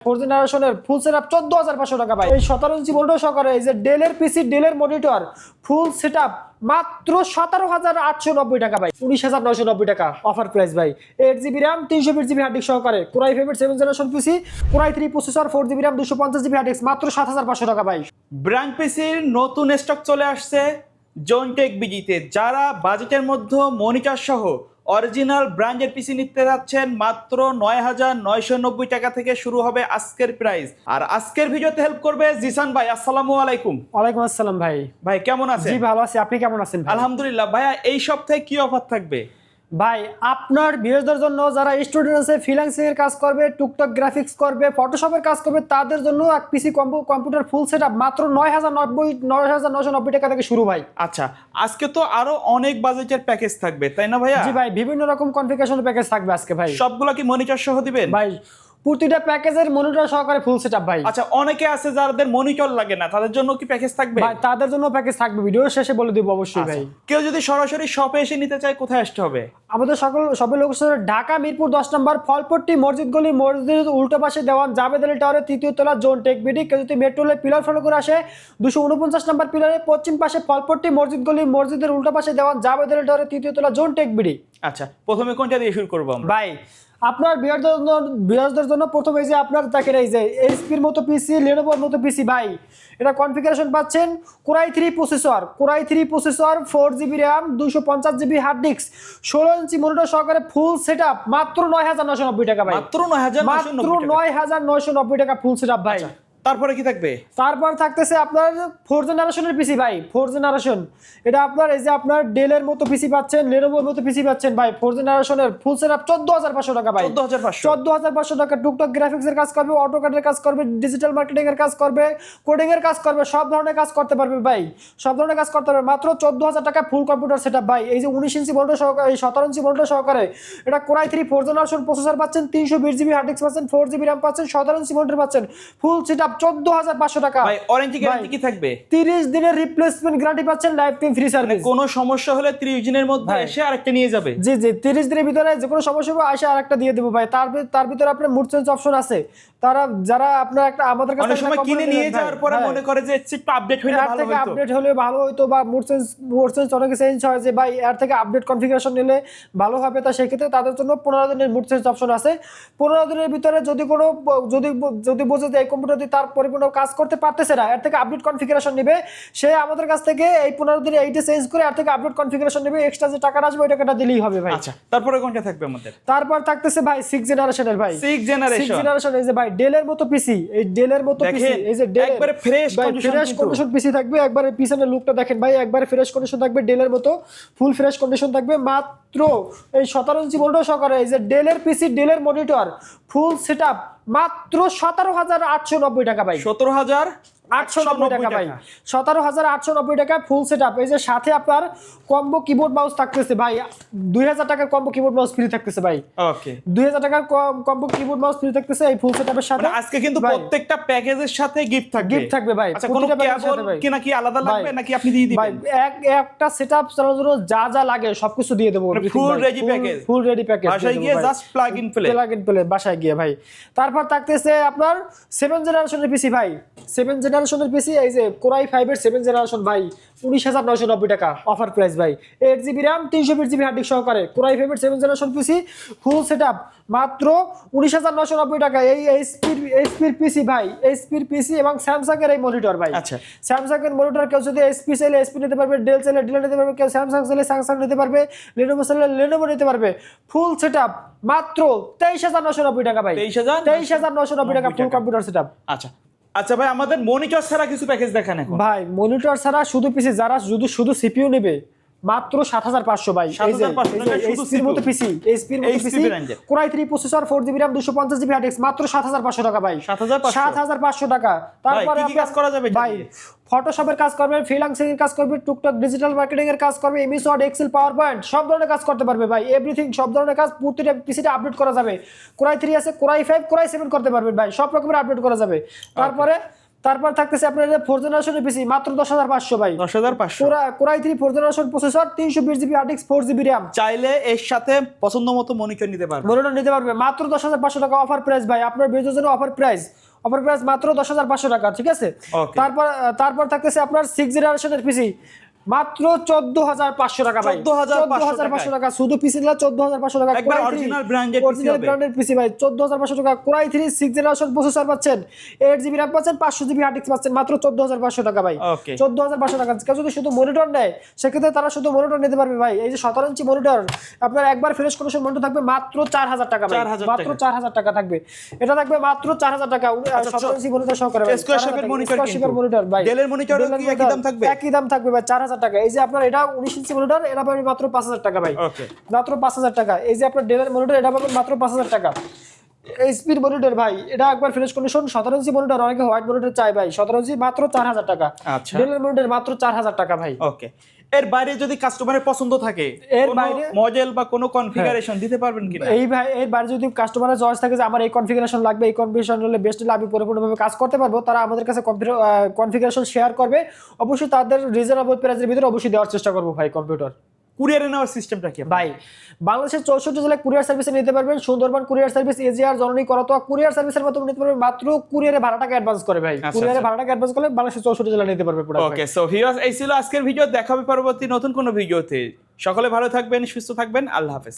Four জেনারেশনের full setup 14500 টাকা ভাই। এই 17 ইঞ্চি মনিটর সহকারে এই যে ডেলের পিসি ডেলের মনিটর ফুল সেটআপ মাত্র 17890 টাকা ভাই। 19990 টাকা অফার প্রাইস ভাই। 8GB RAM 320GB hard disk সহকারে কোরাই ফাইভের 7 generation PC core i 3 processor 4GB RAM 250GB hard disk মাত্র 7500 টাকা ভাই। ব্র্যান্ড পিসির নতুন স্টক চলে আসছে জোনটেক বিজিতে। যারা বাজেটের মধ্যে মনিটর সহ অরিজিনাল ব্র্যান্ডের পিসি নিতে যাচ্ছেন মাত্র 9990 টাকা থেকে শুরু হবে আজকের প্রাইস। আর আজকের ভিডিওতে হেল্প করবে জিসান ভাই। আসসালামু আলাইকুম। ওয়ালাইকুম আসসালাম ভাই। ভাই কেমন আছেন? জি ভালো আছি, আপনি কেমন আছেন ভাই? আলহামদুলিল্লাহ। ভাইয়া এই সপ্তাহে কি অফার থাকবে? ভাই আপনার ভিউয়ারদের জন্য যারা স্টুডেন্ট আছে, ফ্রিল্যান্সিং এর কাজ করবে, টুকটাক গ্রাফিক্স করবে, ফটোশপের কাজ করবে, তাদের জন্য এক পিসি কম্পিউটার ফুল সেটআপ মাত্র 9990 টাকা থেকে শুরু ভাই। আচ্ছা, আজকে তো আরো অনেক বাজেটের প্যাকেজ থাকবে তাই না ভাইয়া? জি ভাই, বিভিন্ন রকম কনফিগারেশন প্যাকেজ থাকবে আজকে ভাই। সবগুলা কি মনিটর সহ দিবেন? ভাই প্রতিটা প্যাকেজের মনিটর সহকারে ফুল সেটআপ ভাই। আচ্ছা, অনেকে আছে যাদের মনিটর লাগে না, তাদের জন্য কি প্যাকেজ থাকবে? ভাই তাদের জন্য প্যাকেজ থাকবে, ভিডিও শেষে বলে দিব অবশ্যই ভাই। কেউ যদি সরাসরি শপে এসে নিতে চায় কোথায় আসতে হবে? আমাদের সবে লোকেশন ঢাকা মিরপুর 10 নম্বর ফলপট্টি মসজিদ গলি, মসজিদের উল্টো পাশে দেওয়ান জাবেদ আলী টাওয়ারের 3য় তলা জোন টেক বিডি। কেউ যদি মেট্রো রেলের পিলার ফলো করে আসে 249 নম্বর পিলারে পশ্চিম পাশে ফলপট্টি মসজিদ গলি, মসজিদের উল্টো পাশে দেওয়ান জাবেদ আলী টাওয়ারের 3য় তলা জোন টেক বিডি। আচ্ছা, প্রথমে কোনটা দিয়ে শুরু করব আমরা? ভাই আপনার ভিউয়ারদের জন্য প্রথমে এই যে আপনার দেখেন এই যে এইচপির মতো পিসি, লেনোভোর মতো পিসি ভাই। এটা কনফিগারেশন পাচ্ছেন core i 3 processor 4GB RAM 250GB hard disk 16 inch monitor সহকারে ফুল সেটআপ মাত্র 9990 টাকা ভাই। মাত্র 9990 টাকা ফুল সেটআপ ভাই। তারপরে কি থাকবে? তারপর থাকতেছে আপনার 4 জেনারেশনের পিসি ভাই। 4 জেনারেশন এটা আপনার এই যে আপনার ডেলের মতো পিসি পাচ্ছেন, লেনোভোর মতো পিসি পাচ্ছেন ভাই। 4 জেনারেশনের ফুল সেটআপ 14500 টাকা ভাই। 14500 টাকা টুকটাক গ্রাফিক্সের কাজ করবে, অটোক্যাডের কাজ করবে, ডিজিটাল মার্কেটিং এর কাজ করবে, কোডিং এর কাজ করবে, সব ধরনের কাজ করতে পারবে ভাই। সব ধরনের কাজ করতে পারবে মাত্র 14000 টাকা ফুল কম্পিউটার সেটআপ ভাই। এই যে 19 ইঞ্চি মনিটর সহকারে, এই 17 ইঞ্চি মনিটর সহকারে এটা কোরাই 3 4 জেনারেশন প্রসেসর পাচ্ছেন, 320GB হার্ড ডিস্ক পাচ্ছেন, 4GB RAM পাচ্ছেন, 17 ইঞ্চি মনিটর পাচ্ছেন, ফুল সেটআপ 14500 টাকা ভাই। ওয়ারেন্টি গ্যারান্টি কি থাকবে? 30 দিনের রিপ্লেসমেন্ট গ্যারান্টি পাচ্ছেন, লাইফ টাইম ফ্রি সার্ভিস। কোনো সমস্যা হলে 30 দিনের মধ্যে এসে আরেকটা নিয়ে যাবে। জি 30 দিনের ভিতরে যে কোনো সমস্যা হবে আসে আরেকটা দিয়ে দেব ভাই। তার ভিতরে আপনার মুড চেঞ্জ অপশন আছে। যারা আপনার একটা আমাদের কাছে অনেক সময় কিনে নিয়ে যাওয়ার পরে মনে করে যে একটু আপডেট হলে ভালো হতো, আপডেট হলে ভালো হতো, বা মুড চেঞ্জ অনেক চেঞ্জ হয় যে ভাই এর থেকে আপডেট কনফিগারেশন নিলে ভালো হবে। তা সেই ক্ষেত্রে তাদের জন্য 15 দিনের মুড চেঞ্জ অপশন আছে। 15 দিনের ভিতরে যদি বোঝে যে এই কম্পিউটার দিয়ে তার পরিপূর্ণ কাজ করতে পারতেছে না, এর থেকে আপডেট কনফিগারেশন নেবে, সে আমাদের কাছ থেকে এই 15 দিনে এইটা চেঞ্জ করে এর থেকে আপডেট কনফিগারেশন নেবে, এক্সট্রা যে টাকা আসবে ওই টাকাটা দিলেই হবে ভাই। আচ্ছা, তারপরে কোনটা থাকবে আমাদের? তারপর থাকতেছে ভাই 6 জেনারেশনের ভাই। 6 জেনারেশন এই যে ভাই ডেলের মতো পিসি, এই ডেলের মতো পিসি, এই যে ডেল একবারে ফ্রেশ কন্ডিশন পিসি থাকবে। একবারে পিছনের লুকটা দেখেন ভাই, একবারে ফ্রেশ কন্ডিশন থাকবে, ডেলের মতো ফুল ফ্রেশ কন্ডিশন থাকবে। মাত্র এই 17 ইঞ্চি মনিটর সহকারে এই যে ডেলের পিসি ডেলের মনিটর ফুল সেটআপ মাত্র 17890 টাকা ভাই। 17890 টাকা ভাই। 17890 টাকা ফুল সেটআপ। এই যে সাথে আপনার কম্বো কিবোর্ড মাউস থাকতেছে ভাই। 2000 টাকার কম্বো কিবোর্ড মাউস ফ্রি থাকতেছে ভাই। ওকে, 2000 টাকার কম্বো কিবোর্ড মাউস ফ্রি থাকতেছে এই ফুল সেটআপের সাথে। আজকে কিন্তু প্রত্যেকটা প্যাকেজের সাথে গিফট থাকবে ভাই। আচ্ছা, কোনো কেবল কি নাকি আলাদা লাগবে নাকি আপনি দিয়ে দিবেন? ভাই একটা সেটআপ চালানোর জন্য যা লাগে সবকিছু দিয়ে দেব। Full ready package. বাসায় গিয়ে জাস্ট প্লাগ ইন প্লে বাসায় গিয়ে ভাই। তারপর থাকতেছে আপনার 7 জেনারেশনের পিসি ভাই। 7 জেনারেশনের পিসি এই যে কোরাই 5 এর 7 জেনারেশন ভাই। 19990 টাকা অফার প্রাইস ভাই। 8GB RAM 320GB hard disk সহকারে কোরাই 5 এর 7 জেনারেশন পিসি ফুল সেটআপ মাত্র 19990 টাকা। এই এইচপির পিসি ভাই, এইচপির পিসি এবং স্যামসাং এর এই মনিটর ভাই। আচ্ছা, স্যামসাং এর মনিটর কেউ যদি এইচপি চাইলে এইচপি নিতে পারবে, ডেল চাইলে ডেল নিতে পারবে, কেউ স্যামসাং চাইলে স্যামসাং নিতে পারবে, লেনোভো চাইলে লেনোভো নিতে পারবে। ফুল সেটআপ মাত্র 23990 টাকা ভাই। 23990 টাকা ফুল কম্পিউটার সেটআপ। আচ্ছা ভাই, আমাদের মনিটর ছাড়া কিছু প্যাকেজ দেখান এখন। ভাই মনিটর ছাড়া শুধু পিসি, যারা শুধু সিপিইউ নেবে মাত্র 7500 ভাই। এইচপির মতো PC core i 3 processor 4GB RAM 250GB hard disk মাত্র 7500 টাকা ভাই। 7500 টাকা। তারপরে কি কাজ করা যাবে ভাই? ফটোশপের কাজ করবে, ফ্রিল্যান্সিং এর কাজ করবে, টুকটাক ডিজিটাল মার্কেটিং এর কাজ করবে, MS Word, Excel, PowerPoint সব ধরনের কাজ করতে পারবে ভাই। এভরিথিং সব ধরনের কাজ প্রতিটা পিসিতে আপডেট করা যাবে। কোরাই 3 আছে, কোরাই 5, কোরাই 7 করতে পারবেন ভাই, সব রকমের আপডেট করা যাবে। তারপরে তারপর থাকতেছে আপনার ফোর্থ জেনারেশনের পিসি মাত্র 10,500 ভাই। 10,500 core i 3 fourth generation processor, 320 GB hard disk, 4 GB RAM. চাইলে এর সাথে পছন্দ মতো মনিটর নিতে পারবে। মনিটর নিতে পারবে মাত্র 10,500 টাকা অফার প্রাইস ভাই, আপনার বিরোধীর জন্য অফার প্রাইস মাত্র 10,500 টাকা, ঠিক আছে। Okay. তারপর থাকতেছে আপনার 6 জেনারেশনের পিসি মাত্র 14,500 টাকা ভাই। 14,500 টাকা শুধু পিসি নিলে 14,500 টাকা। একবার Core i3 অরিজিনাল ব্র্যান্ডের পিসি অরিজিনাল হবে। ব্র্যান্ডের পিসি ভাই 14,500 টাকা। কোরাই 3 6 জেনারেশন প্রসেসর পাচ্ছেন, 8 জিবি র্যাম পাচ্ছেন, 500 জিবি হার্ড ডিস্ক পাচ্ছেন মাত্র 14,500 টাকা ভাই। Okay. 14,500 টাকা। কেউ যদি শুধু মনিটর নেয় সেক্ষেত্রে তারা শুধু মনিটর নিতে পারবে ভাই। এই যে 17 ইঞ্চি মনিটর আপনার একবার ফ্রেশ কন্ডিশন মনিটর থাকবে মাত্র 4,000 টাকা ভাই। 4,000 মাত্র 4,000 টাকা থাকবে। এটা থাকবে মাত্র 4,000 টাকা 17 ইঞ্চি মনিটর সহকারে ভাই। স্কয়ার শেপের মনিটর স্কয়ার শেপের মনিটর ভাই। ডেলের মনিটরও কি একই দাম থাকবে? একই দাম থাকবে ভাই 4,000 টাকা। এই যে আপনার এটা 19 ইঞ্চি মনিটর, এটা পাবেন মাত্র 5,000 টাকা ভাই। ওকে, মাত্র 5,000 টাকা। এই যে আপনার ডেলের মনিটর, এটা পাবেন মাত্র 5,000 টাকা। এইচপির মনিটর ভাই, এটা একবার ফ্রেশ কন্ডিশন 17 ইঞ্চি মনিটর, অনেকে হোয়াইট মনিটর চাই ভাই। 17 ইঞ্চি মাত্র 4,000 টাকা। আচ্ছা। ডেলের মনিটর মাত্র 4,000 টাকা ভাই। ওকে। এর বাইরে যদি কাস্টমারের পছন্দ থাকে, এর কোনো বাইরে মডেল বা কোনো কনফিগারেশন দিতে পারবেন কিনা? এই ভাই এর বাইরে যদি কাস্টমারের চয়েস থাকে যে আমার এই কনফিগারেশন লাগবে, এই কনফিগারেশন হলে বেস্ট হলে আমি পরিপূর্ণভাবে কাজ করতে পারবো, তারা আমাদের কাছে কনফিগারেশন শেয়ার করবে। অবশ্যই তাদের রিজনেবল প্রাইসের ভিতরে অবশ্যই দেওয়ার চেষ্টা করবো ভাই কম্পিউটার। কুরিয়ারে নেওয়ার সিস্টেমটা কি ভাই বাংলাদেশের 64 জেলায় কুরিয়ার সার্ভিসে নিতে পারবেন। সুন্দরবন কুরিয়ার সার্ভিস, এজিআর, জননী, করতোয়া কুরিয়ার সার্ভিসের মাধ্যমে নিতে পারবেন। মাত্র কুরিয়ারে ভাড়া টাকা অ্যাডভান্স করে ভাই। কুরিয়ারে ভাড়া টাকা অ্যাডভান্স করলে বাংলাদেশের 64 জেলায় নিতে পারবে প্রোডাক্ট। ওকে, সো ভিউয়ার্স, এই ছিল আজকের ভিডিও। দেখা হবে পরবর্তী নতুন কোনো ভিডিওতে। সকলে ভালো থাকবেন, সুস্থ থাকবেন। আল্লাহ হাফেজ।